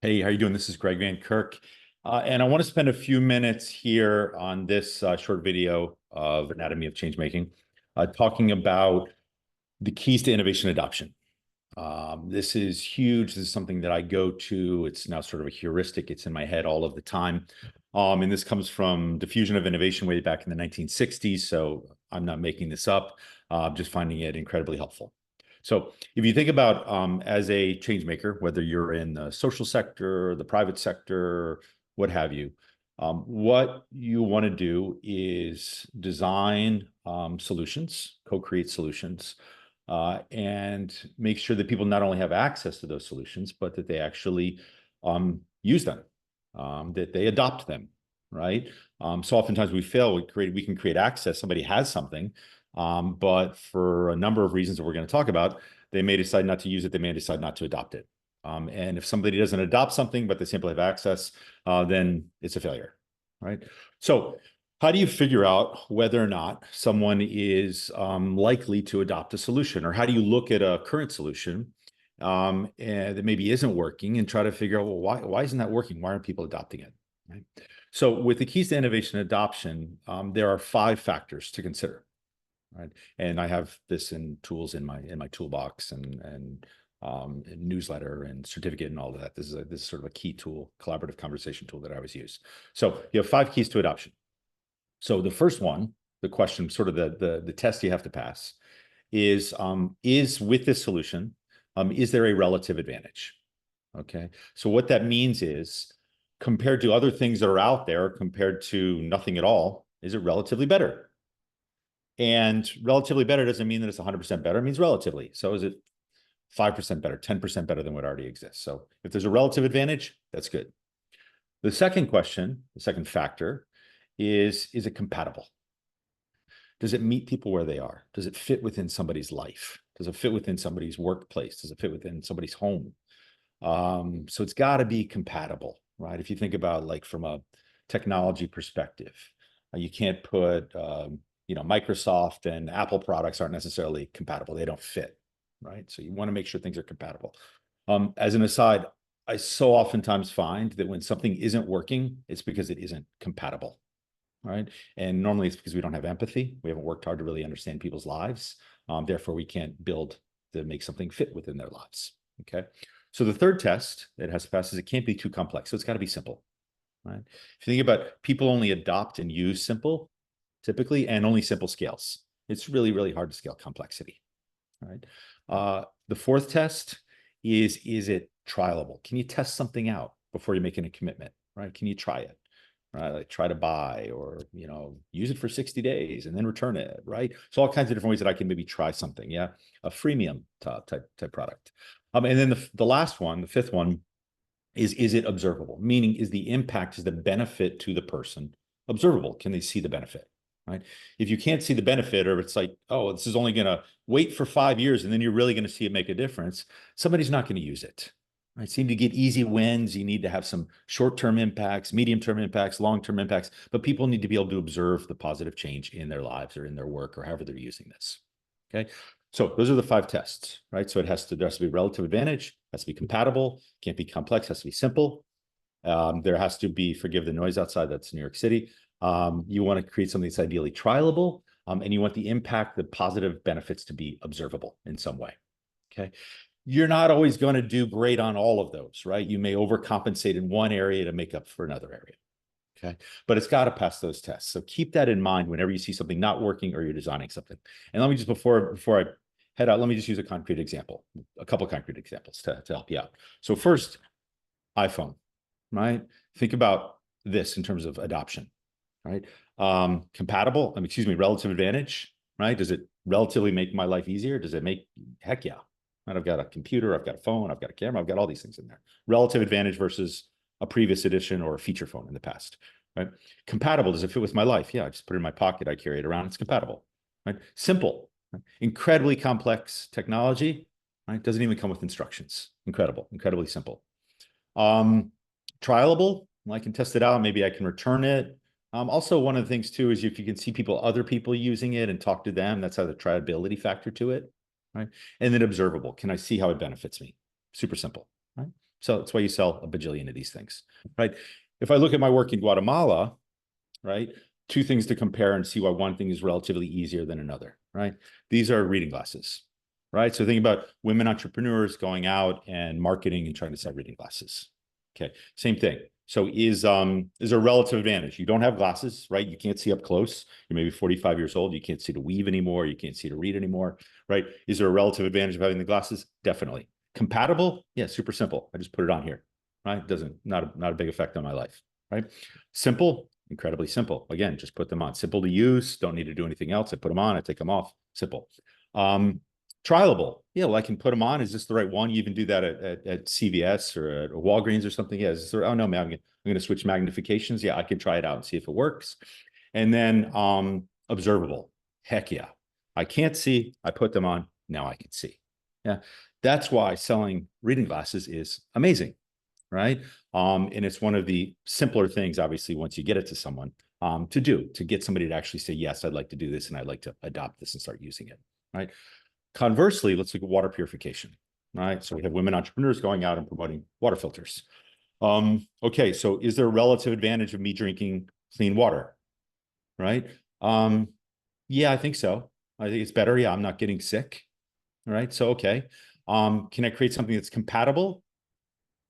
Hey, how you doing? This is Greg Van Kirk, and I want to spend a few minutes here on this short video of Anatomy of Changemaking, talking about the keys to innovation adoption. This is huge. This is something that I go to. It's now sort of a heuristic. It's in my head all of the time. And this comes from diffusion of innovation way back in the 1960s. So I'm not making this up, just finding it incredibly helpful. So if you think about as a change maker, whether you're in the social sector, the private sector, what have you, what you want to do is design solutions, co-create solutions, and make sure that people not only have access to those solutions, but that they actually use them, that they adopt them, right? So oftentimes we fail. We can create access. Somebody has something, but for a number of reasons that we're going to talk about, they may decide not to use it. They may decide not to adopt it. And if somebody doesn't adopt something, but they simply have access, then it's a failure, right? So how do you figure out whether or not someone is likely to adopt a solution? Or how do you look at a current solution and that maybe isn't working and try to figure out, well, why isn't that working? Why aren't people adopting it? Right? So with the keys to innovation adoption, there are 5 factors to consider. Right. And I have this in tools in my toolbox and newsletter and certificate and all of that. This is sort of a key tool, collaborative conversation tool that I always use. So you have 5 keys to adoption. So the first one, the question, sort of the test you have to pass is with this solution, is there a relative advantage? Okay. So what that means is compared to other things that are out there, compared to nothing at all, is it relatively better? And relatively better doesn't mean that it's 100% better. It means relatively. So is it 5% better, 10% better than what already exists? So if there's a relative advantage, that's good. The second question, the second factor is it compatible? Does it meet people where they are? Does it fit within somebody's life? Does it fit within somebody's workplace? Does it fit within somebody's home? So it's got to be compatible, right? If you think about like from a technology perspective, you can't put Microsoft and Apple products aren't necessarily compatible. They don't fit, right? So you want to make sure things are compatible. As an aside, I so oftentimes find that when something isn't working, it's because it isn't compatible, right? And normally it's because we don't have empathy. We haven't worked hard to really understand people's lives. Therefore, we can't build to make something fit within their lives, okay? So the third test that has to pass is it can't be too complex. So it's got to be simple, right? If you think about people only adopt and use simple, typically, and only simple scales. It's really, really hard to scale complexity, right? The fourth test is it trialable? Can you test something out before you're making a commitment, right? Can you try it, right? Like try to buy or, use it for 60 days and then return it, right? So all kinds of different ways that I can maybe try something, yeah? A freemium type product. And then the last one, the fifth one, is it observable? Meaning, is the impact, is the benefit to the person observable? Can they see the benefit? Right? If you can't see the benefit, or it's like, oh, this is only going to wait for 5 years and then you're really going to see it make a difference, somebody's not going to use it. Right? So you need to get easy wins. You need to have some short-term impacts, medium-term impacts, long-term impacts, but people need to be able to observe the positive change in their lives or in their work or however they're using this. Okay. So those are the 5 tests, right? So there has to be relative advantage, has to be compatible, can't be complex, has to be simple. There has to be, forgive the noise outside, that's New York City. You want to create something that's ideally trialable, and you want the impact, the positive benefits to be observable in some way. Okay. You're not always going to do great on all of those, right? You may overcompensate in one area to make up for another area. Okay. But it's got to pass those tests. So keep that in mind whenever you see something not working or you're designing something. And let me just, before I head out, let me just use a concrete example, a couple of concrete examples to help you out. So first, iPhone, right? Think about this in terms of adoption, right? Compatible, relative advantage, right? Does it relatively make my life easier? Does it make, heck yeah. Right? I've got a computer, I've got a phone, I've got a camera, I've got all these things in there. Relative advantage versus a previous edition or a feature phone in the past, right? Compatible, does it fit with my life? Yeah, I just put it in my pocket, I carry it around, it's compatible, right? Simple, right? Incredibly complex technology, right? Doesn't even come with instructions. Incredible, incredibly simple. Trialable, I can test it out, maybe I can return it. Also, one of the things too is if you can see other people using it and talk to them, that's how the triability factor to it, right? And then observable, can I see how it benefits me? Super simple, right? So that's why you sell a bajillion of these things, right? If I look at my work in Guatemala, right, two things to compare and see why one thing is relatively easier than another, right? These are reading glasses, right? So think about women entrepreneurs going out and marketing and trying to sell reading glasses. Okay, same thing. So is a relative advantage. You don't have glasses, right? You can't see up close. You're maybe 45 years old. You can't see to weave anymore. You can't see to read anymore, right? Is there a relative advantage of having the glasses? Definitely. Compatible? Yeah, super simple. I just put it on here, right? Not a big effect on my life, right? Simple, incredibly simple. Again, just put them on. Simple to use. Don't need to do anything else. I put them on. I take them off. Simple. Trialable. Yeah, well, I can put them on. Is this the right one? You even do that at CVS or at Walgreens or something. Yeah, is this oh no, man, I'm going to switch magnifications. Yeah, I can try it out and see if it works. And then observable. Heck yeah. I can't see. I put them on. Now I can see. Yeah, that's why selling reading glasses is amazing, right? And it's one of the simpler things, obviously, once you get it to someone to do, to get somebody to actually say, yes, I'd like to do this and I'd like to adopt this and start using it, right? Conversely, let's look at water purification, right? So we have women entrepreneurs going out and promoting water filters. Okay, so is there a relative advantage of me drinking clean water, right? Yeah, I think so. I think it's better. Yeah, I'm not getting sick, all right? So, okay. Can I create something that's compatible?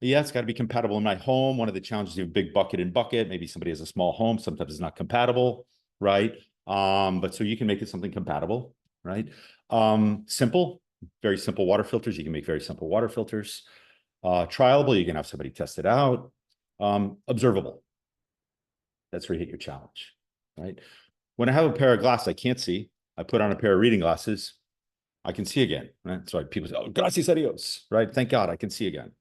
Yeah, it's got to be compatible in my home. One of the challenges, you have big bucket and bucket. Maybe somebody has a small home. Sometimes it's not compatible, right? But so you can make it something compatible, right? Simple, very simple water filters. You can make very simple water filters. Trialable, you can have somebody test it out. Observable, that's where you hit your challenge, right? When I have a pair of glasses I can't see, I put on a pair of reading glasses, I can see again, right? So people say, oh, gracias a Dios, right? Thank God I can see again,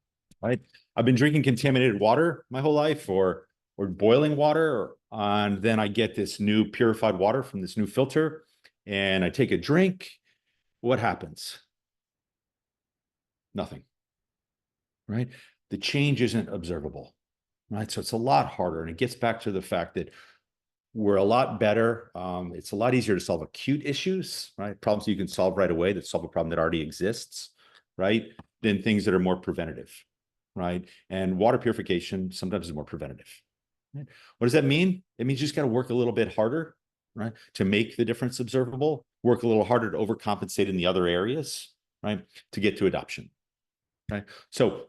right? I've been drinking contaminated water my whole life or boiling water, and then I get this new purified water from this new filter and I take a drink. What happens? Nothing, right? The change isn't observable, right? So it's a lot harder. And it gets back to the fact that we're a lot better. It's a lot easier to solve acute issues, right? Problems you can solve right away that solve a problem that already exists, right? Than things that are more preventative, right? And water purification sometimes is more preventative. Right? What does that mean? It means you just got to work a little bit harder, right? To make the difference observable, work a little harder to overcompensate in the other areas, right? To get to adoption, right? So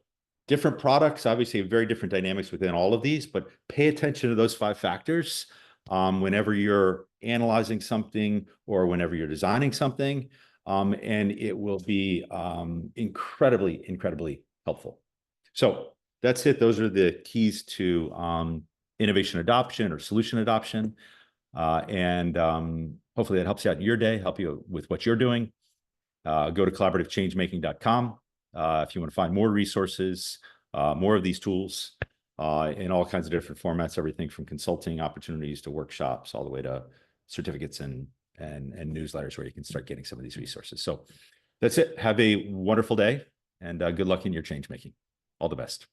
different products obviously have very different dynamics within all of these, but pay attention to those 5 factors whenever you're analyzing something or whenever you're designing something, and it will be incredibly, incredibly helpful. So that's it. Those are the keys to innovation adoption or solution adoption. And hopefully that helps you out in your day, help you with what you're doing. Go to collaborativechangemaking.com if you want to find more resources, more of these tools in all kinds of different formats, everything from consulting opportunities to workshops, all the way to certificates and newsletters where you can start getting some of these resources. So that's it. Have a wonderful day and good luck in your change making. All the best.